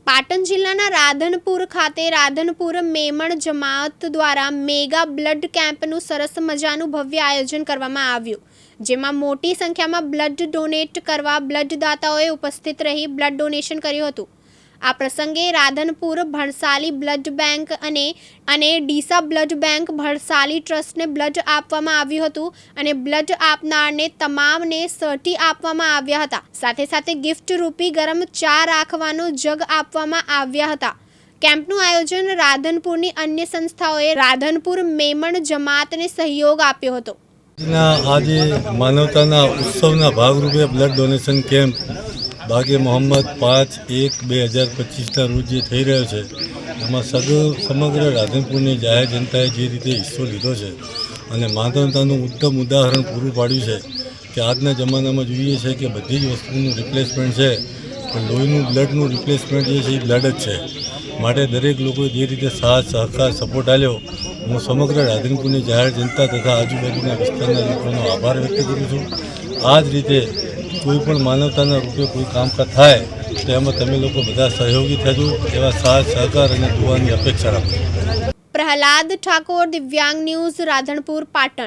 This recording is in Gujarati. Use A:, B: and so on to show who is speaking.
A: પાટણ જિલ્લાના રાધનપુર ખાતે રાધનપુર મેમણ જમાત દ્વારા મેગા બ્લડ કેમ્પનું સરસ મજાનું ભવ્ય આયોજન કરવામાં આવ્યું, જેમાં મોટી સંખ્યામાં બ્લડ ડોનેટ કરવા બ્લડદાતાઓએ ઉપસ્થિત રહી બ્લડ ડોનેશન કર્યું હતું। આ પ્રસંગે રાધનપુર ભણસાલી બ્લડ બેંક અને ડીસા બ્લડ બેંક ભણસાલી ટ્રસ્ટને બ્લડ આપવામાં આવ્યું હતું અને બ્લડ આપનારને તમામને સર્ટી આપવામાં આવ્યા હતા। સાથે સાથે ગિફ્ટ રૂપી ગરમ ચા રાખવાનો જગ આપવામાં આવ્યા હતા। કેમ્પનું આયોજન રાધનપુરની અન્ય સંસ્થાઓએ રાધનપુર મેમણ જમાતને સહયોગ આપ્યો હતો।
B: આજે માનવતાના ઉત્સવના ભાગરૂપે બ્લડ ડોનેશન કેમ્પ બાગે મોહમ્મદ 5/1/2025ના રોજ જે થઈ રહ્યો છે, એમાં સમગ્ર રાધનપુરની જાહેર જનતાએ જે રીતે હિસ્સો લીધો છે અને માનવતાનું ઉત્તમ ઉદાહરણ પૂરું પાડ્યું છે કે આજના જમાનામાં જોઈએ છે કે બધી જ વસ્તુનું રિપ્લેસમેન્ટ છે, પણ લોહીનું બ્લડનું રિપ્લેસમેન્ટ જે છે એ બ્લડ જ છે। માટે દરેક લોકોએ જે રીતે સાથ સહકાર સપોર્ટ આપ્યો, હું સમગ્ર રાધનપુરની જાહેર જનતા તથા આજુબાજુના વિસ્તારના લોકોનો આભાર વ્યક્ત કરું છું। આ જ રીતે કોઈ પણ માનવતાના રૂપે કોઈ કામકાજ થાય તો એમાં તમે લોકો બધા સહયોગી થજો, એવા સાથ સહકાર અને દુઆની અપેક્ષા રાખો।
A: પ્રહલાદ ઠાકોર, દિવ્યાંગ ન્યૂઝ, રાધનપુર, પાટણ।